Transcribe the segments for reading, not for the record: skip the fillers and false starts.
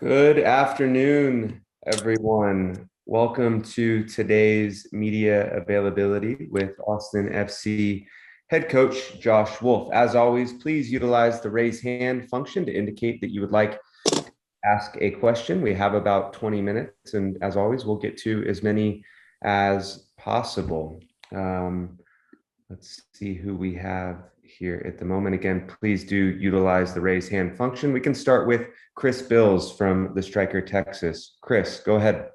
Good afternoon, everyone. Welcome to today's media availability with Austin FC head coach Josh Wolff. As always, please utilize the raise hand function to indicate that you would like to ask a question. We have about 20 minutes, and as always, we'll get to as many as possible. Let's see who we have here at the moment. Again, please do utilize the raise hand function. We can start with Chris Bills from the Striker, Texas. Chris, go ahead.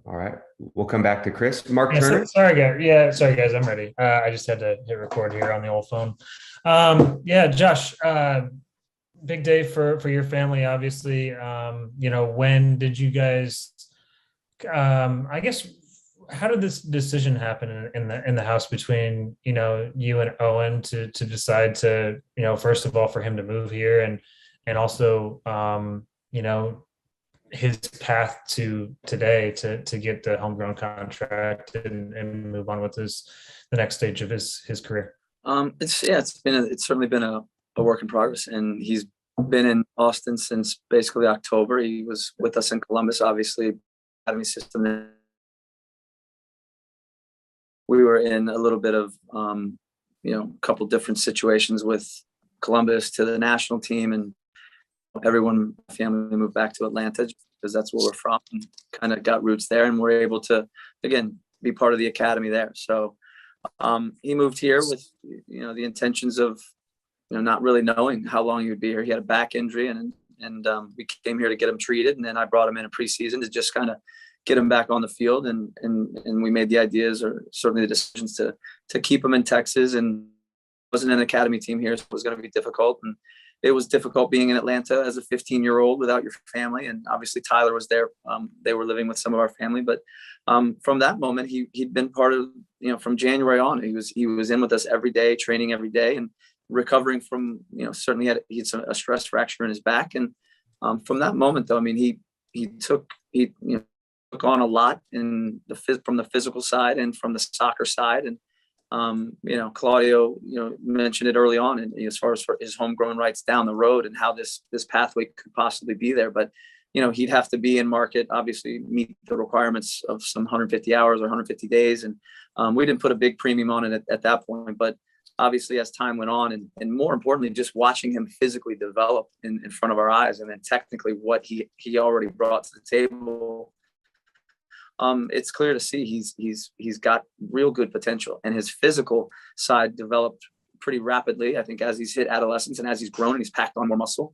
All right, we'll come back to Chris. Mark Turner. Sorry, guys. Sorry, guys. I'm ready. I just had to hit record here on the old phone. Josh, big day for your family, obviously. When did you guys? I guess how did this decision happen in the house between you and Owen to decide to first of all for him to move here and also his path to today to get the homegrown contract and move on with the next stage of his career? It's certainly been a work in progress, and he's been in Austin since basically October. He was with us in Columbus, obviously, academy system. We were in a little bit of a couple different situations with Columbus to the national team, and everyone, family moved back to Atlanta because that's where we're from, and kind of got roots there, and we're able to again be part of the academy there. So he moved here with the intentions of not really knowing how long he would be here. He had a back injury, and we came here to get him treated, and then I brought him in a preseason to just kind of get him back on the field, and we made the ideas, or certainly the decisions, to keep him in Texas. And it wasn't an academy team here, so it was going to be difficult, and it was difficult being in Atlanta as a 15-year-old without your family. And obviously Tyler was there. They were living with some of our family, but from that moment, he'd been part of, from January on, he was in with us every day, training every day, and recovering from, certainly he had a stress fracture in his back. And from that moment, though, I mean, he took on a lot from the physical side and from the soccer side. And Claudio, mentioned it early on, and as far as for his homegrown rights down the road and how this pathway could possibly be there. But he'd have to be in market, obviously meet the requirements of some 150 hours or 150 days, and we didn't put a big premium on it at that point. But obviously, as time went on, and more importantly, just watching him physically develop in front of our eyes, and then technically what he already brought to the table. It's clear to see he's got real good potential, and his physical side developed pretty rapidly. I think as he's hit adolescence and as he's grown and he's packed on more muscle,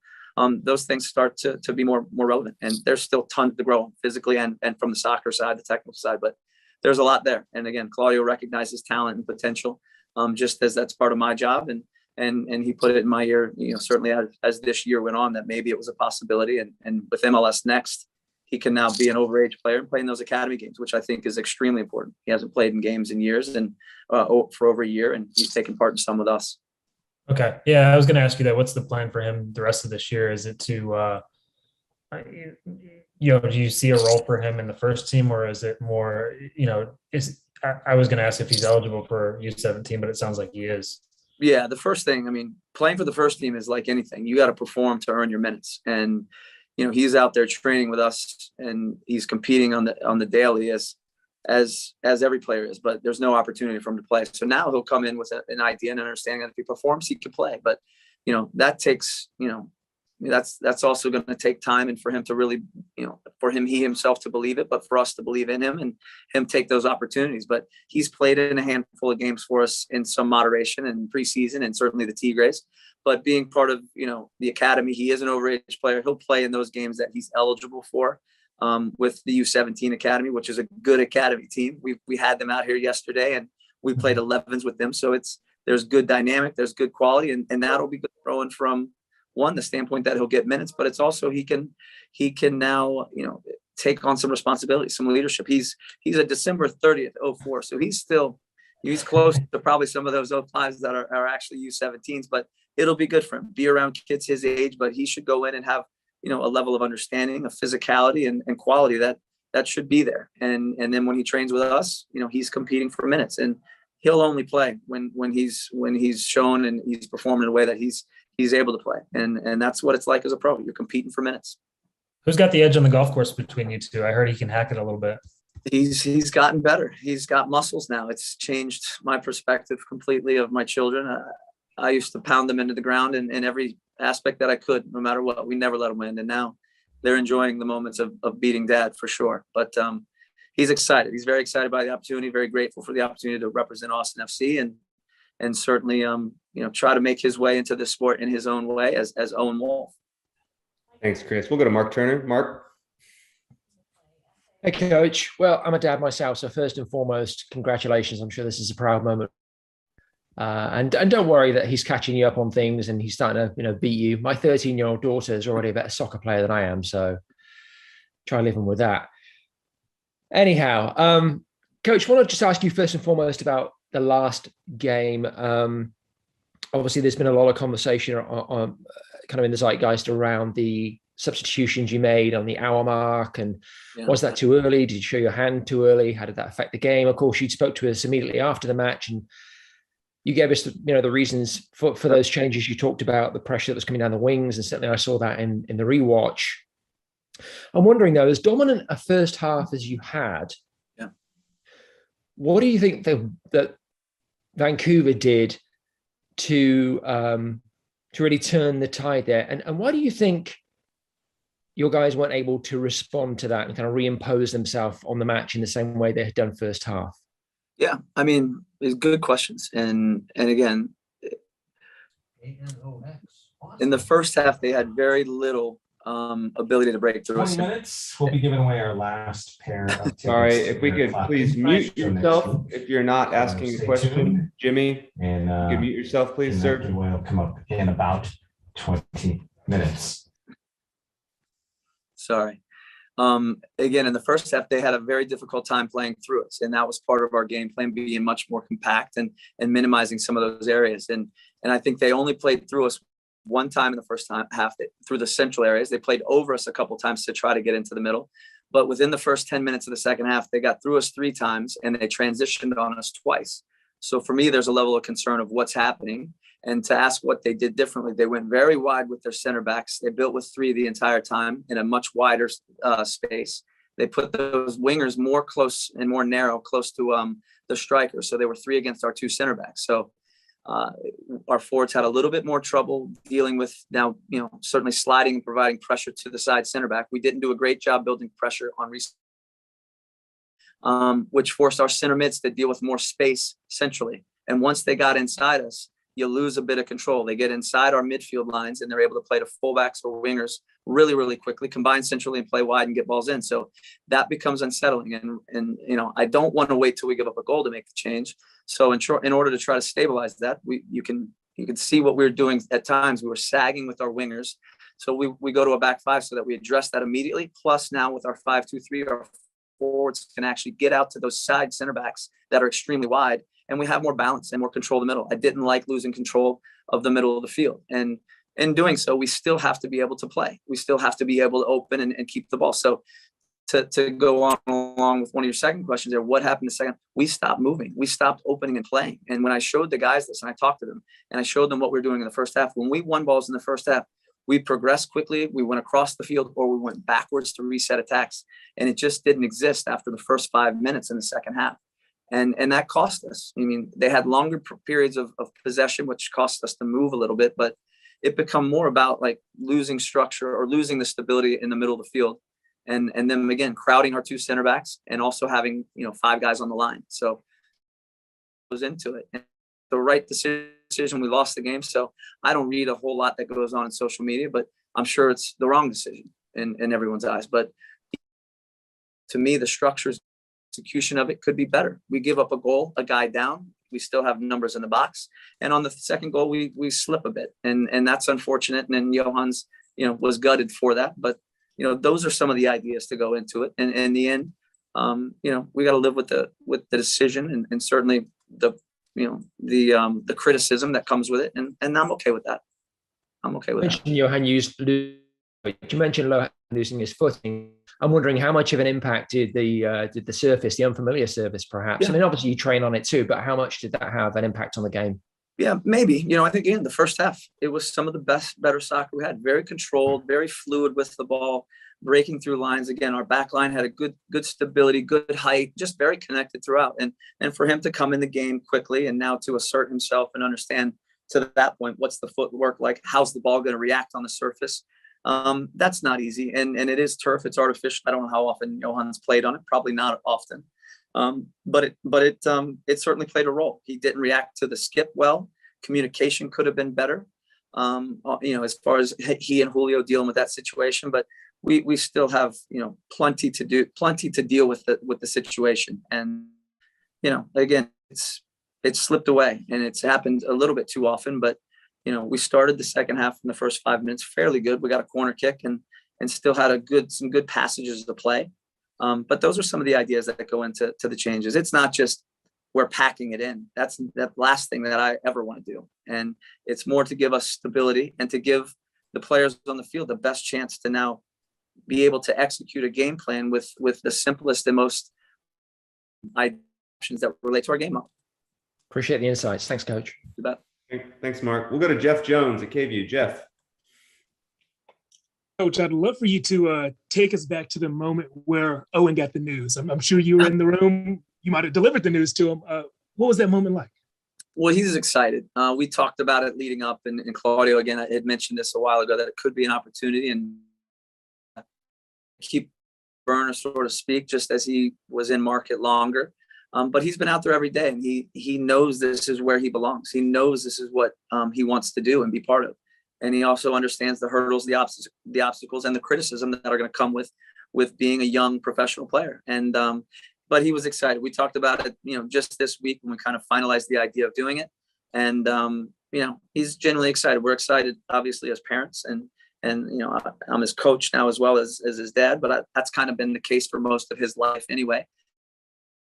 those things start to be more relevant. And there's still tons to grow physically and from the soccer side, the technical side, but there's a lot there. And again, Claudio recognizes talent and potential, just as that's part of my job. And he put it in my ear, certainly as this year went on, that maybe it was a possibility. And with MLS next, he can now be an overage player and play in those academy games, which I think is extremely important. He hasn't played in games in years and for over a year, and he's taken part in some with us. Okay. Yeah, I was going to ask you that. What's the plan for him the rest of this year? Is it to, do you see a role for him in the first team, or is it more, I was going to ask if he's eligible for U17, but it sounds like he is. Yeah, the first thing, I mean, playing for the first team is like anything. You got to perform to earn your minutes. And he's out there training with us, and he's competing on the daily as every player is, but there's no opportunity for him to play. So now he'll come in with an idea and understanding that if he performs, he can play. But that takes that's also going to take time, and for him to really for he himself to believe it, but for us to believe in him and him take those opportunities. But he's played in a handful of games for us in some moderation and preseason, and certainly the Tigres. But being part of, the academy, he is an overage player. He'll play in those games that he's eligible for with the U17 academy, which is a good academy team. We had them out here yesterday, and we played 11s with them. So there's good dynamic, there's good quality, and that'll be good throwing from the standpoint that he'll get minutes, but it's also he can now, take on some responsibility, some leadership. He's a December 30th, 04. So he's close to probably some of those 05s that are actually U17s, but it'll be good for him. Be around kids his age, but he should go in and have, a level of understanding, of physicality and quality that should be there. And then when he trains with us, he's competing for minutes, and he'll only play when he's shown and he's performing in a way that he's able to play. And that's what it's like as a pro. You're competing for minutes. Who's got the edge on the golf course between you two? I heard he can hack it a little bit. He's gotten better. He's got muscles now. It's changed my perspective completely of my children. I used to pound them into the ground in every aspect that I could, no matter what. We never let them win. And now they're enjoying the moments of beating dad for sure. But he's excited. He's very excited by the opportunity, very grateful for the opportunity to represent Austin FC and certainly, try to make his way into the sport in his own way as Owen Wolff. Thanks, Chris. We'll go to Mark Turner. Mark. Hey, Coach. Well, I'm a dad myself, so first and foremost, congratulations. I'm sure this is a proud moment. And don't worry that he's catching you up on things and he's starting to, beat you. My 13-year-old daughter is already a better soccer player than I am, so try living with that. Anyhow, Coach, I want to just ask you first and foremost about the last game. Obviously, there's been a lot of conversation on kind of in the zeitgeist around the substitutions you made on the hour mark, and was that too early? Did you show your hand too early? How did that affect the game? Of course, you spoke to us immediately after the match, and you gave us the reasons for those changes. You talked about the pressure that was coming down the wings, and certainly I saw that in the rewatch. I'm wondering though, as dominant a first half as you had, what do you think that Vancouver did to really turn the tide there? And why do you think your guys weren't able to respond to that and kind of reimpose themselves on the match in the same way they had done first half? Yeah, I mean, it's good questions. And again, in the first half, they had very little ability to break through. 20 minutes, we'll be giving away our last pair of tickets. Sorry, if we could please mute yourself if you're not asking a question. Jimmy, and you can mute yourself, please, sir. Will come up in about 20 minutes. Sorry. Again, in the first half, they had a very difficult time playing through us. And that was part of our game plan, being much more compact and minimizing some of those areas. And I think they only played through us one time in the first half through the central areas. They played over us a couple of times to try to get into the middle. But within the first 10 minutes of the second half, they got through us 3 times and they transitioned on us twice. So for me, there's a level of concern of what's happening. And to ask what they did differently, they went very wide with their center backs. They built with 3 the entire time in a much wider space. They put those wingers more close and more narrow, close to the striker. So they were 3 against our 2 center backs. So our forwards had a little bit more trouble dealing with now, certainly sliding and providing pressure to the side center back. We didn't do a great job building pressure on which forced our center mids to deal with more space centrally. And once they got inside us, you lose a bit of control. They get inside our midfield lines and they're able to play to fullbacks or wingers really, really quickly, combine centrally and play wide and get balls in. So that becomes unsettling. And I don't want to wait till we give up a goal to make the change. So in order to try to stabilize that, you can see what we were doing at times. We were sagging with our wingers. So we go to a back 5 so that we address that immediately. Plus now with our 5-2-3, our forwards can actually get out to those side center backs that are extremely wide. And we have more balance and more control of the middle. I didn't like losing control of the middle of the field. And in doing so, we still have to be able to play. We still have to be able to open and keep the ball. So to go on along with one of your second questions there, what happened the second? We stopped moving. We stopped opening and playing. And when I showed the guys this and I talked to them and I showed them what we were doing in the first half, when we won balls in the first half, we progressed quickly. We went across the field or we went backwards to reset attacks. And it just didn't exist after the first 5 minutes in the second half. And that cost us. I mean, they had longer periods of possession, which cost us to move a little bit, but it become more about like losing structure or losing the stability in the middle of the field. And then again, crowding our 2 center backs and also having, 5 guys on the line. So it goes into it. And the right decision, we lost the game. So I don't read a whole lot that goes on in social media, but I'm sure it's the wrong decision in everyone's eyes. But to me, the structures, execution of it could be better. We give up a goal, a guy down. We still have numbers in the box. And on the second goal, we slip a bit. And that's unfortunate. And then Johans, was gutted for that. But, those are some of the ideas to go into it. And in the end, we got to live with the decision and certainly the criticism that comes with it. And I'm okay with that. I'm okay with that. Johan used You mentioned Lohan losing his footing. I'm wondering how much of an impact did the surface, the unfamiliar surface, perhaps? Yeah. I mean, obviously you train on it too, but how much did that have an impact on the game? Yeah, maybe. I think again, the first half, it was some of the better soccer we had. Very controlled, very fluid with the ball, breaking through lines. Again, our back line had a good stability, good height, just very connected throughout. And for him to come in the game quickly and now to assert himself and understand to that point, what's the footwork like? How's the ball going to react on the surface? That's not easy. And it is turf. It's artificial. I don't know how often Johan's played on it. Probably not often. But it certainly played a role. He didn't react to the skip well. Communication could have been better. As far as he and Julio dealing with that situation, but we still have plenty to deal with the situation. And again, it's slipped away, and it's happened a little bit too often. But we started the second half in the first 5 minutes fairly good. We got a corner kick and still had some good passages to play. But those are some of the ideas that go into the changes. It's not just we're packing it in. That's the last thing that I ever want to do. And it's more to give us stability and to give the players on the field the best chance to now be able to execute a game plan with the simplest and most options that relate to our game. Appreciate the insights. Thanks, Coach. You bet. Thanks, Mark. We'll go to Jeff Jones at KVUE. Jeff. Coach, I'd love for you to take us back to the moment where Owen got the news. I'm sure you were in the room. You might have delivered the news to him. What was that moment like? Well, he's excited. We talked about it leading up, and Claudio, again, I had mentioned this a while ago, that it could be an opportunity, and keep burner, so to speak, just as he was in market longer. But he's been out there every day, and he knows this is where he belongs. He knows this is what he wants to do and be part of. And he also understands the hurdles, the obstacles, and the criticism that are going to come with being a young professional player. And but he was excited. We talked about it, just this week when we kind of finalized the idea of doing it. And he's genuinely excited. We're excited, obviously, as parents, and I'm his coach now as well as his dad. But that's kind of been the case for most of his life anyway.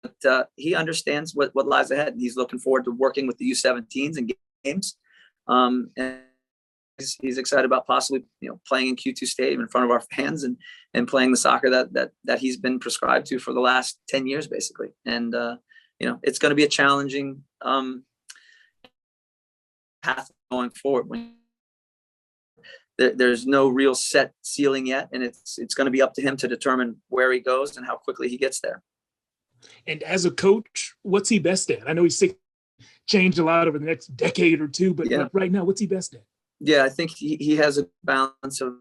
But he understands what lies ahead, and he's looking forward to working with the U17s and games. And he's excited about possibly playing in Q2 Stadium in front of our fans and playing the soccer that he's been prescribed to for the last 10 years, basically. And it's going to be a challenging path going forward. There's no real set ceiling yet, and it's going to be up to him to determine where he goes and how quickly he gets there. And as a coach, what's he best at? I know he's changed a lot over the next decade or two, but right now, what's he best at? Yeah, I think he has a balance of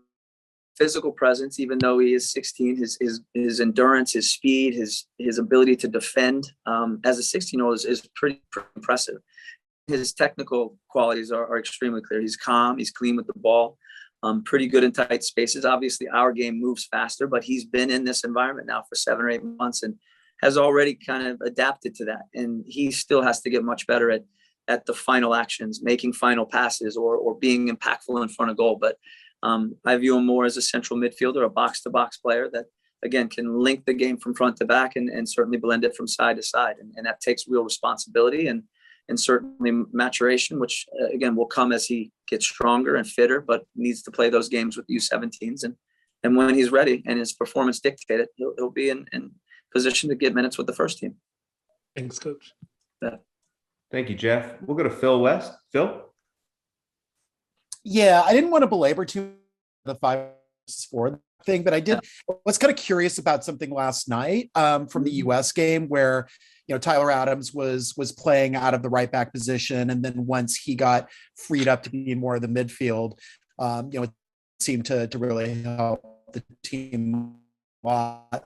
physical presence, even though he is 16, his endurance, his speed, his ability to defend as a 16-year-old is pretty impressive. His technical qualities are extremely clear. He's calm, he's clean with the ball, pretty good in tight spaces. Obviously, our game moves faster, but he's been in this environment now for 7 or 8 months and has already kind of adapted to that. And he still has to get much better at the final actions, making final passes or being impactful in front of goal. But I view him more as a central midfielder, a box-to-box player that, again, can link the game from front to back and certainly blend it from side to side. And that takes real responsibility and certainly maturation, which, again, will come as he gets stronger and fitter, but needs to play those games with U17s. And when he's ready and his performance dictated, he'll be in position to get minutes with the first team. Thanks, Coach. Yeah. Thank you, Jeff. We'll go to Phil West. Phil? Yeah, I didn't want to belabor too the 5-4 thing, but I was kind of curious about something last night from the US game where, Tyler Adams was playing out of the right back position. And then once he got freed up to be more of the midfield, it seemed to really help the team a lot.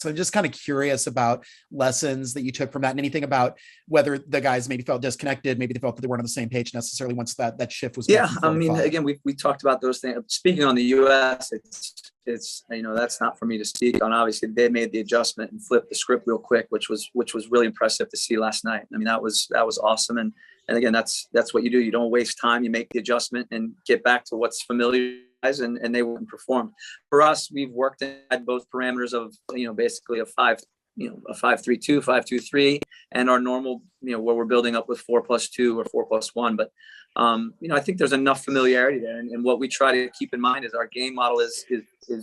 So I'm just kind of curious about lessons that you took from that and anything about whether the guys maybe felt disconnected, maybe they felt that they weren't on the same page necessarily once that shift was. Yeah. I mean, again, we talked about those things. Speaking on the US, it's that's not for me to speak on. Obviously they made the adjustment and flipped the script real quick, which was really impressive to see last night. I mean, that was awesome. And again, that's what you do. You don't waste time. You make the adjustment and get back to what's familiar. And they wouldn't perform. For us, we've worked at both parameters of basically a 5-3-2, 5-2-3, and our normal where we're building up with 4+2 or 4+1. But I think there's enough familiarity there. And what we try to keep in mind is our game model is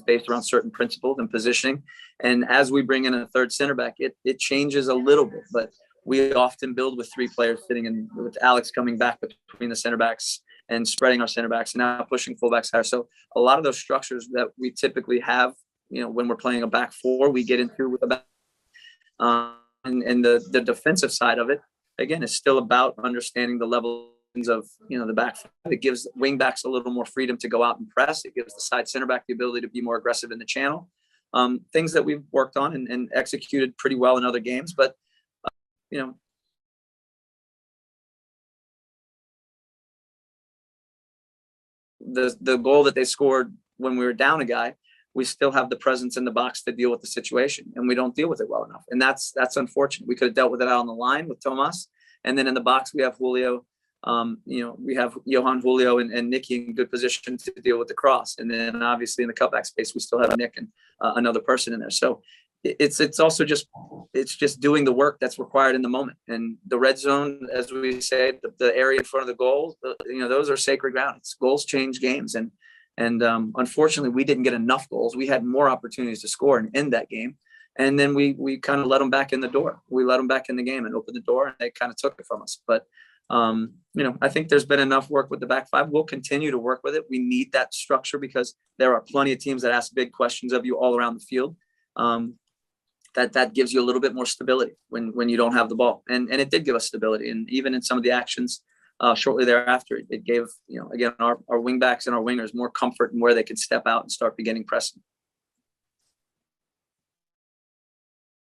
based around certain principles and positioning. And as we bring in a third center back, it changes a little bit, but we often build with three players sitting in, with Alex coming back between the center backs and spreading our center backs and now pushing fullbacks higher. So a lot of those structures that we typically have, when we're playing a back four, we get into with a back. And the defensive side of it, again, is still about understanding the levels of, the back. It gives wing backs a little more freedom to go out and press. It gives the side center back the ability to be more aggressive in the channel. Things that we've worked on and executed pretty well in other games, but the goal that they scored when we were down a guy, we still have the presence in the box to deal with the situation, and we don't deal with it well enough. And that's unfortunate. We could have dealt with it out on the line with Tomas, and then in the box we have Julio. We have Johan, Julio, and Nicky in good position to deal with the cross. And then obviously in the cutback space, we still have Nick and another person in there. So it's also just doing the work that's required in the moment. And the red zone, as we say, the area in front of the goal, those are sacred ground. It's goals change games. And unfortunately, we didn't get enough goals. We had more opportunities to score and end that game. And then we kind of let them back in the door. We let them back in the game and opened the door, and they kind of took it from us. But, I think there's been enough work with the back five. We'll continue to work with it. We need that structure because there are plenty of teams that ask big questions of you all around the field. That gives you a little bit more stability when you don't have the ball. And it did give us stability. And even in some of the actions shortly thereafter, it gave, again, our wing backs and our wingers more comfort in where they could step out and start beginning pressing.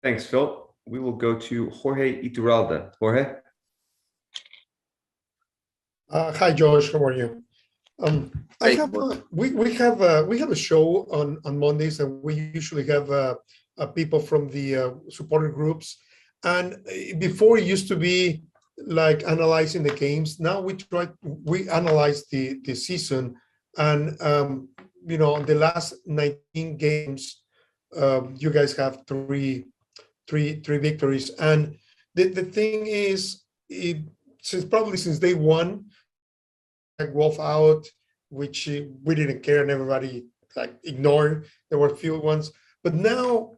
Thanks, Phil. We will go to Jorge Iturralde. Jorge? Hi, Josh. How are you? We have a show on Mondays, and we usually have people from the supporter groups. And before it used to be like analyzing the games. Now we analyze the season, and the last 19 games, you guys have three victories. And the thing is, since day one, like Wolff out, which we didn't care and everybody ignored. There were few ones, but now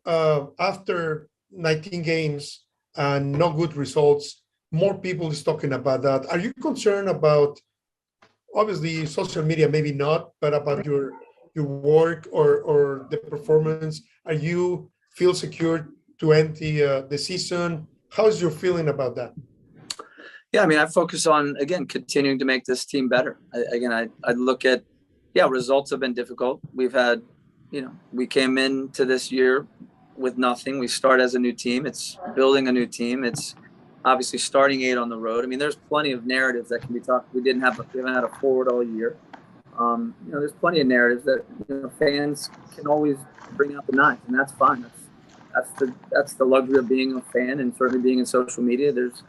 after 19 games and no good results, more people is talking about that. Are you concerned about, obviously social media, maybe not, but about your work or the performance? Are you feel secure to end the season? How's your feeling about that? Yeah, I focus on, again, continuing to make this team better. I look at, results have been difficult. We've had, we came into this year with nothing. We start as a new team. It's building a new team. It's obviously starting 8 on the road. There's plenty of narratives that can be talked. We haven't had a forward all year. There's plenty of narratives that fans can always bring out the knives, and that's fine. That's the luxury of being a fan, and certainly being in social media. There's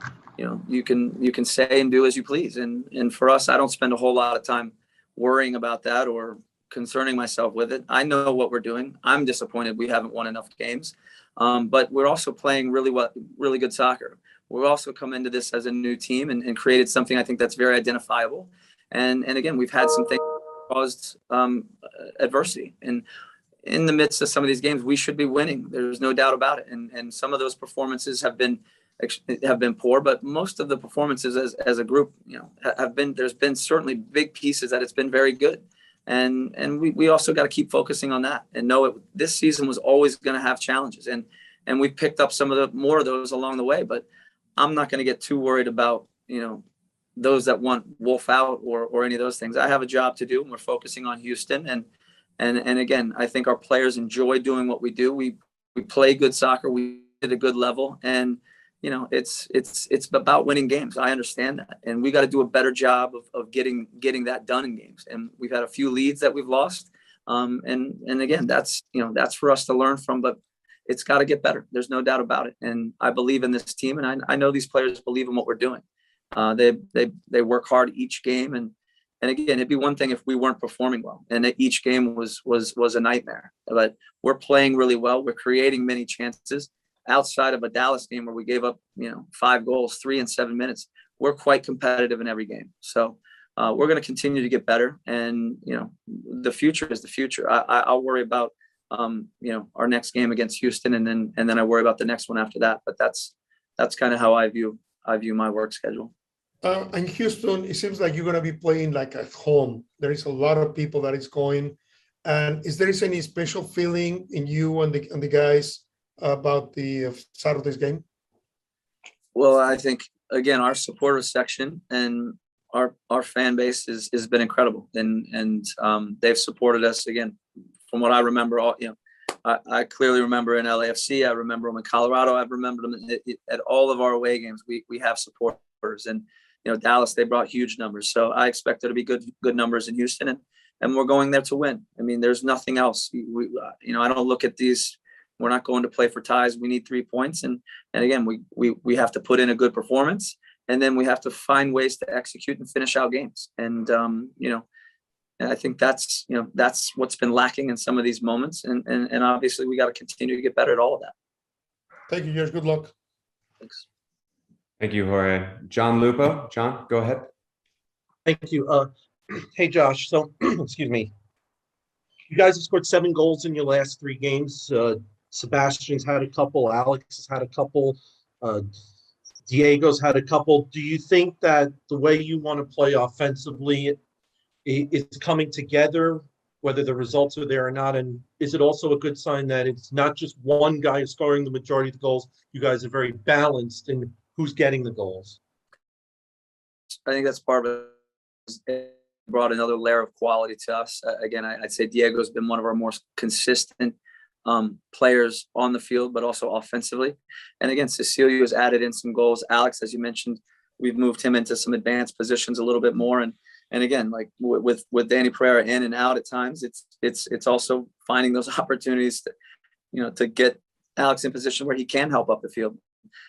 you can say and do as you please. And for us, I don't spend a whole lot of time worrying about that or concerning myself with it. I know what we're doing. I'm disappointed we haven't won enough games. But we're also playing really good soccer. We've also come into this as a new team and created something I think that's very identifiable. And again, we've had some things that caused adversity. And in the midst of some of these games, we should be winning. There's no doubt about it. And some of those performances have been poor, but most of the performances as a group, there's been certainly big pieces that it's been very good. And we also got to keep focusing on that and know this season was always going to have challenges. And we picked up some of the more of those along the way, but I'm not going to get too worried about, those that want Wolff out or any of those things. I have a job to do, and we're focusing on Houston. And again, I think our players enjoy doing what we do. We play good soccer. We at a good level, and it's about winning games. I understand that, and we got to do a better job of getting that done in games. And we've had a few leads that we've lost, and again, that's for us to learn from. But it's got to get better. There's no doubt about it. And I believe in this team, and I know these players believe in what we're doing. They work hard each game, and again, it'd be one thing if we weren't performing well, and each game was a nightmare. But we're playing really well. We're creating many chances. Outside of a Dallas game where we gave up, 5 goals, 3 in 7 minutes, we're quite competitive in every game. So we're going to continue to get better. And, the future is the future. I'll worry about, our next game against Houston, and then I worry about the next one after that. But that's kind of how I view my work schedule. In Houston, it seems like you're going to be playing like at home. There is a lot of people that is going. And is there any special feeling in you and the guys about the Saturday's game? Well, I think, again, our supporters section and our fan base has been incredible, and they've supported us, again, from what I remember. I clearly remember in LAFC. I remember them in Colorado. I remember them at all of our away games. We have supporters, and Dallas, they brought huge numbers. So I expect there to be good numbers in Houston, and we're going there to win. I mean, there's nothing else. I don't look at these. We're not going to play for ties. We need 3 points, and again, we have to put in a good performance, and then we have to find ways to execute and finish out games. And and I think that's what's been lacking in some of these moments, and obviously we got to continue to get better at all of that. Thank you, Josh. Good luck. Thanks. Thank you, Jorge. John Lupo. John, go ahead. Thank you. Hey, Josh. So, excuse me. You guys have scored 7 goals in your last 3 games. Sebastian's had a couple. Alex has had a couple. Diego's had a couple. Do you think that the way you want to play offensively is coming together, whether the results are there or not? And is it also a good sign that it's not just one guy scoring the majority of the goals? You guys are very balanced in who's getting the goals. I think that's part of it. Brought another layer of quality to us. Again, I'd say Diego's been one of our more consistent players on the field, but also offensively. And again, Cecilio has added in some goals. Alex, as you mentioned, we've moved him into some advanced positions a little bit more. And again, like with Danny Pereira in and out at times, it's also finding those opportunities to get Alex in position where he can help up the field.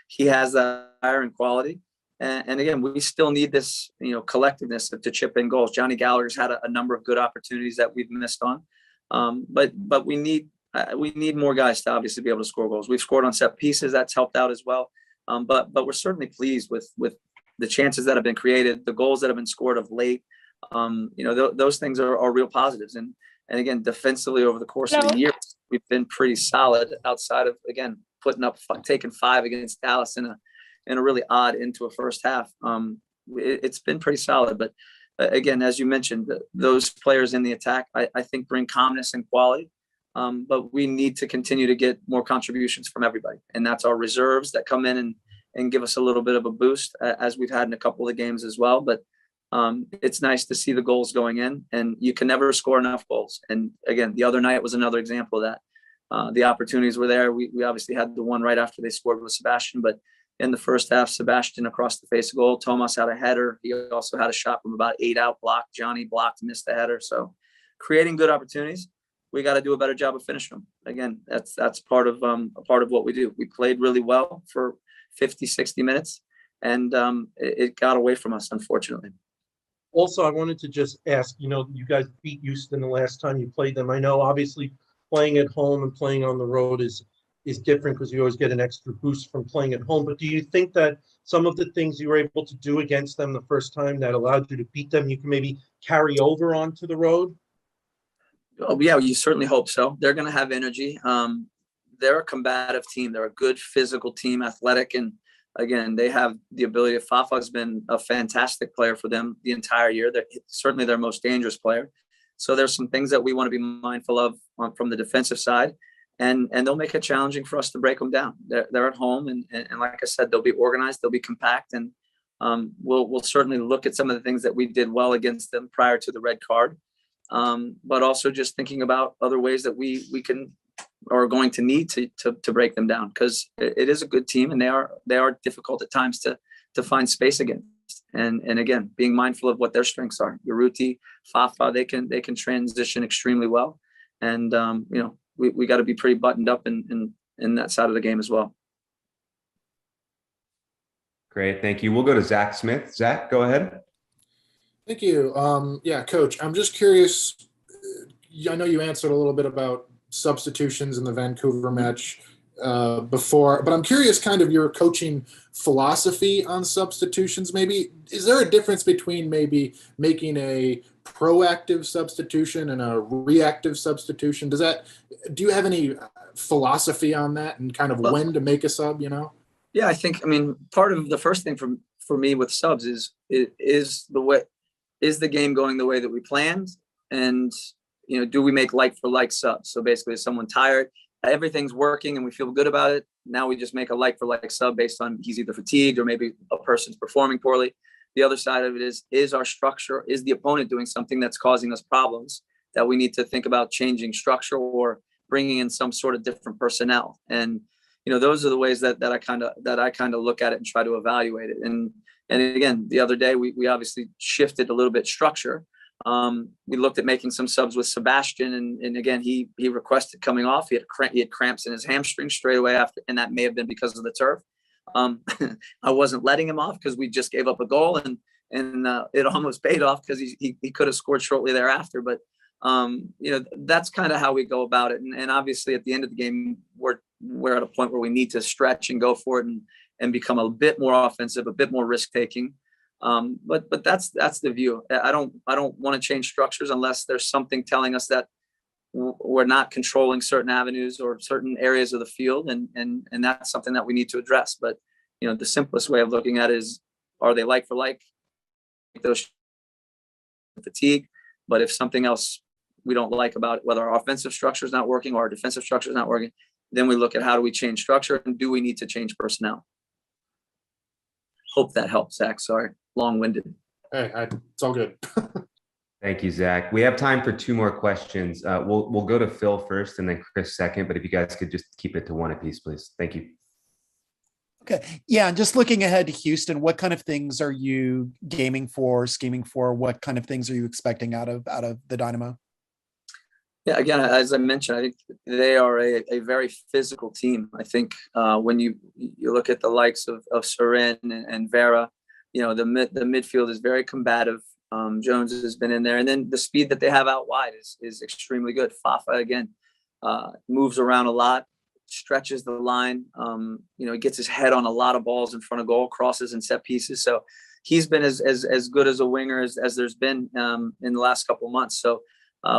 He has that iron quality. And again, we still need this, collectiveness to chip in goals. Johnny Gallagher's had a number of good opportunities that we've missed on. But we need more guys to obviously be able to score goals. We've scored on set pieces. That's helped out as well. But we're certainly pleased with the chances that have been created, the goals that have been scored of late. Those things are real positives. And again, defensively over the course of the year, we've been pretty solid outside of, again, taking 5 against Dallas in a really odd into a first half. It's been pretty solid. But again, as you mentioned, those players in the attack, I think bring calmness and quality. But we need to continue to get more contributions from everybody. And that's our reserves that come in and give us a little bit of a boost, as we've had in a couple of games as well. But it's nice to see the goals going in, and you can never score enough goals. And again, the other night was another example of that. The opportunities were there. We obviously had the one right after they scored with Sebastian, but in the first half, Sebastian across the face of goal. Tomas had a header. He also had a shot from about 8 out, blocked. Johnny blocked, missed the header. So creating good opportunities. We got to do a better job of finishing them. Again, that's part of what we do. We played really well for 50, 60 minutes, and it got away from us, unfortunately. Also, I wanted to just ask, you guys beat Houston the last time you played them. I know obviously playing at home and playing on the road is different because you always get an extra boost from playing at home. But do you think that some of the things you were able to do against them the first time that allowed you to beat them, you can maybe carry over onto the road? Oh, yeah, you certainly hope so. They're going to have energy. They're a combative team. They're a good physical team, athletic. And again, they have the ability. Fafa has been a fantastic player for them the entire year. They're certainly their most dangerous player. So there's some things that we want to be mindful of from the defensive side. And they'll make it challenging for us to break them down. They're at home. And like I said, they'll be organized. They'll be compact. And we'll certainly look at some of the things that we did well against them prior to the red card. But also just thinking about other ways that we can are going to need to break them down, because it is a good team and they are difficult at times to find space against. And again, being mindful of what their strengths are. Urruti, Fafa, they can transition extremely well. And we got to be pretty buttoned up in that side of the game as well. Great, thank you. We'll go to Zach Smith. Zach, go ahead. Thank you. Coach, I'm just curious. I know you answered a little bit about substitutions in the Vancouver match. before, but I'm curious kind of your coaching philosophy on substitutions. Maybe is there a difference between maybe making a proactive substitution and a reactive substitution? Do you have any philosophy on that and kind of when to make a sub, Yeah, I mean, part of the first thing for me with subs is the game going the way that we planned? And, do we make like for like subs? So basically, is someone tired? Everything's working and we feel good about it. Now we just make a like for like sub based on he's either fatigued or maybe a person's performing poorly. The other side of it is our structure, is the opponent doing something that's causing us problems that we need to think about changing structure or bringing in some sort of different personnel. And, those are the ways that I kind of look at it and try to evaluate it. And again, the other day we obviously shifted a little bit structure. We looked at making some subs with Sebastian, and again, he requested coming off. He had cramps in his hamstring straight away after, and that may have been because of the turf. I wasn't letting him off because we just gave up a goal, and it almost paid off because he could have scored shortly thereafter. But that's kind of how we go about it. And obviously, at the end of the game, we're at a point where we need to stretch and go for it and become a bit more offensive, a bit more risk taking. But that's the view. I don't want to change structures unless there's something telling us that we're not controlling certain avenues or certain areas of the field, and that's something that we need to address. But the simplest way of looking at it is, are they like for like? Those fatigue, but if something else we don't like about it, whether our offensive structure is not working or our defensive structure is not working, then we look at how do we change structure and do we need to change personnel. Hope that helps, Zach. Sorry, long-winded. Hey, it's all good. Thank you, Zach. We have time for 2 more questions. We'll go to Phil first and then Chris second, but if you guys could just keep it to 1 apiece, please. Thank you. Okay. Yeah. And just looking ahead to Houston, what kind of things are you gaming for, scheming for? What kind of things are you expecting out of the Dynamo? Yeah, again, as I mentioned, I think they are a very physical team. I think when you look at the likes of Soren and Vera, the midfield is very combative. Jones has been in there, and then the speed that they have out wide is extremely good. Fafa again moves around a lot, stretches the line. He gets his head on a lot of balls in front of goal, crosses and set pieces. So he's been as good as a winger as there's been in the last couple of months. So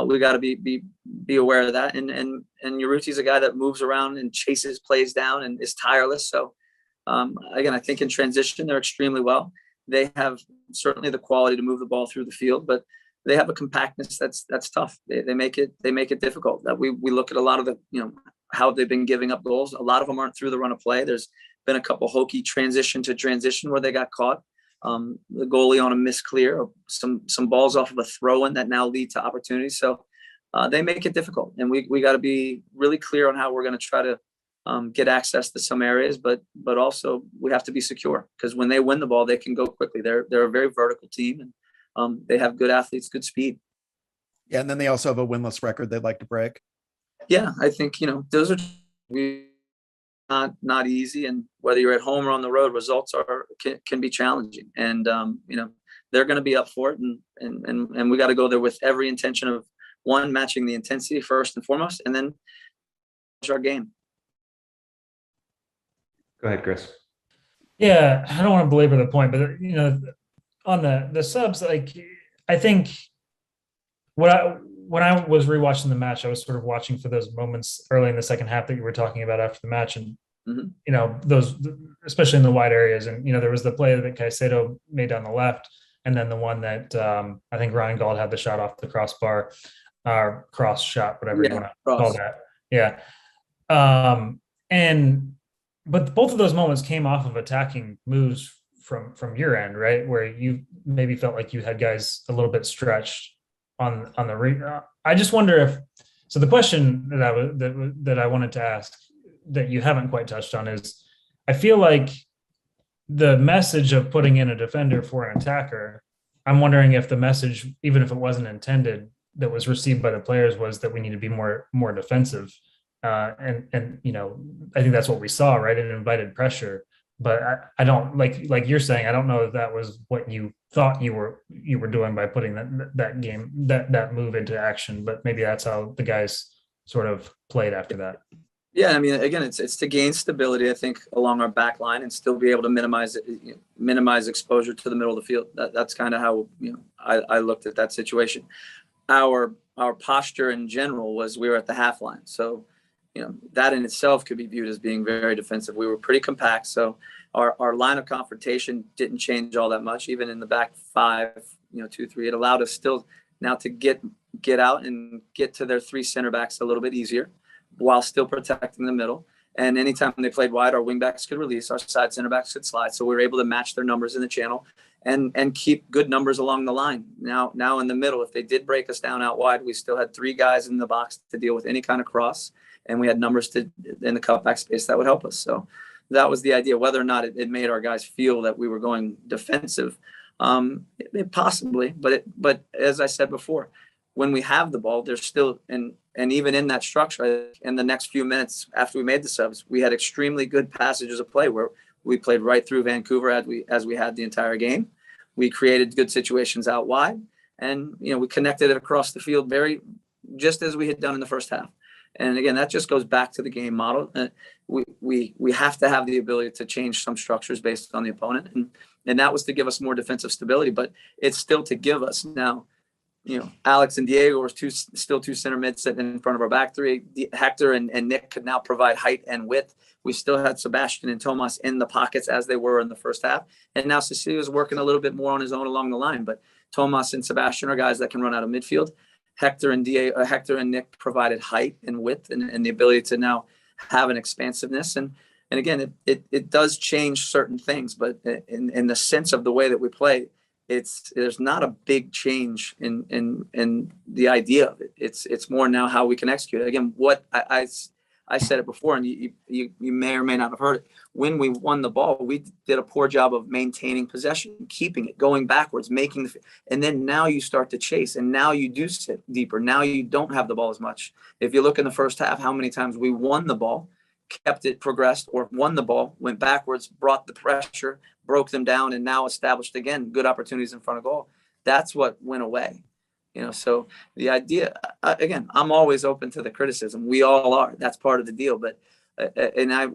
we got to be aware of that. And Urruti's a guy that moves around and chases plays down and is tireless. So again, I think in transition they're extremely well. They have certainly the quality to move the ball through the field, but they have a compactness that's tough. They make it difficult. That we look at a lot of the how they've been giving up goals. A lot of them aren't through the run of play. There's been a couple hokey transition to transition where they got caught. The goalie on a misclear, some balls off of a throw-in that now lead to opportunities. So they make it difficult, and we got to be really clear on how we're going to try to get access to some areas, but also we have to be secure, because when they win the ball, they can go quickly. They're a very vertical team, and they have good athletes, good speed. Yeah, and then they also have a winless record they'd like to break. Yeah, I think those are not easy, and whether you're at home or on the road, results can be challenging, and they're going to be up for it, and we got to go there with every intention of matching the intensity first and foremost, and then our game. Go ahead, Chris. Yeah, I don't want to belabor the point, but on the subs, like I think when I was rewatching the match, I was sort of watching for those moments early in the second half that you were talking about after the match, and those, especially in the wide areas, and there was the play that Caicedo made down the left, and then the one that I think Ryan Gauld had the shot off the crossbar, cross shot, whatever you want to call that. Yeah, but both of those moments came off of attacking moves from your end, right? Where you maybe felt like you had guys a little bit stretched on the I just wonder if, so the question that I wanted to ask that you haven't quite touched on is, I feel like the message of putting in a defender for an attacker, I'm wondering if the message, even if it wasn't intended, that was received by the players was that we need to be more defensive. And I think that's what we saw, right? It invited pressure, but I don't like you're saying, I don't know if that was what you thought you were doing by putting that move into action, but maybe that's how the guys sort of played after that. Yeah, I mean, again, it's to gain stability, I think, along our back line and still be able to minimize exposure to the middle of the field. That's kind of how I looked at that situation. Our posture in general was we were at the half line, so that in itself could be viewed as being very defensive. We were pretty compact, so our line of confrontation didn't change all that much, even in the back five, 2-3. It allowed us still now to get out and get to their three center backs a little bit easier, while still protecting the middle. And anytime they played wide, our wing backs could release, our side center backs could slide. So we were able to match their numbers in the channel and keep good numbers along the line. Now in the middle, if they did break us down out wide, we still had three guys in the box to deal with any kind of cross. And we had numbers in the cutback space that would help us. So that was the idea. Whether or not it made our guys feel that we were going defensive, possibly. But as I said before, when we have the ball, there's still, and even in that structure, in the next few minutes after we made the subs, we had extremely good passages of play where we played right through Vancouver as we had the entire game. We created good situations out wide, and we connected it across the field just as we had done in the first half. And again, that just goes back to the game model. We have to have the ability to change some structures based on the opponent, and that was to give us more defensive stability. But it's still to give us now. Alex and Diego were still two center mids sitting in front of our back three. Hector and Nick could now provide height and width. We still had Sebastian and Tomas in the pockets as they were in the first half. And now Cecilio's working a little bit more on his own along the line. But Tomas and Sebastian are guys that can run out of midfield. Hector and Nick provided height and width and the ability to now have an expansiveness. And again, it does change certain things. But in the sense of the way that we play, there's not a big change in the idea of it. It's more now how we can execute it. Again, what I said it before, and you may or may not have heard it. When we won the ball, we did a poor job of maintaining possession, keeping it, going backwards, and then now you start to chase, and now you do sit deeper. Now you don't have the ball as much. If you look in the first half, how many times we won the ball, kept it, progressed, or won the ball, went backwards, brought the pressure, broke them down, and now established again good opportunities in front of goal. That's what went away. So the idea, again, I'm always open to the criticism. We all are. That's part of the deal. But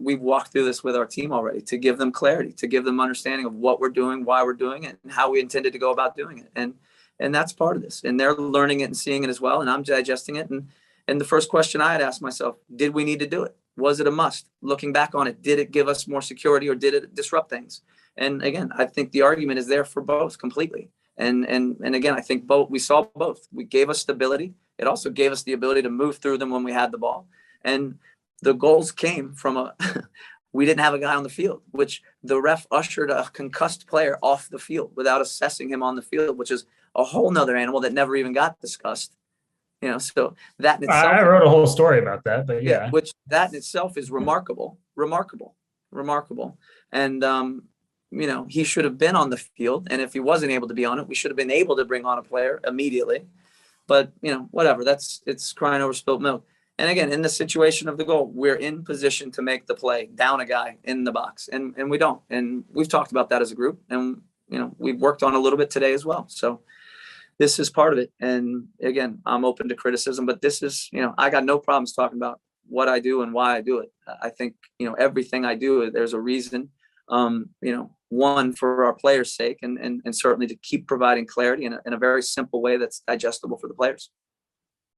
we've walked through this with our team already to give them clarity, to give them understanding of what we're doing, why we're doing it, and how we intended to go about doing it. And that's part of this. And they're learning it and seeing it as well. And I'm digesting it. And the first question I had asked myself, did we need to do it? Was it a must? Looking back on it, did it give us more security or did it disrupt things? And again, I think the argument is there for both completely. And again, I think we saw both. We gave us stability. It also gave us the ability to move through them when we had the ball. And the goals came from we didn't have a guy on the field, which the ref ushered a concussed player off the field without assessing him on the field, which is a whole nother animal that never even got discussed. So that in itself, I wrote a whole story about that, but yeah, which that in itself is remarkable. And, he should have been on the field. And if he wasn't able to be on it, we should have been able to bring on a player immediately. But, whatever, it's crying over spilt milk. And again, in the situation of the goal, we're in position to make the play, down a guy in the box, and we don't. And we've talked about that as a group, and, we've worked on a little bit today as well. So this is part of it. And again, I'm open to criticism, but this is, I got no problems talking about what I do and why I do it. I think, everything I do, there's a reason, one, for our players' sake, and certainly to keep providing clarity in a very simple way that's digestible for the players.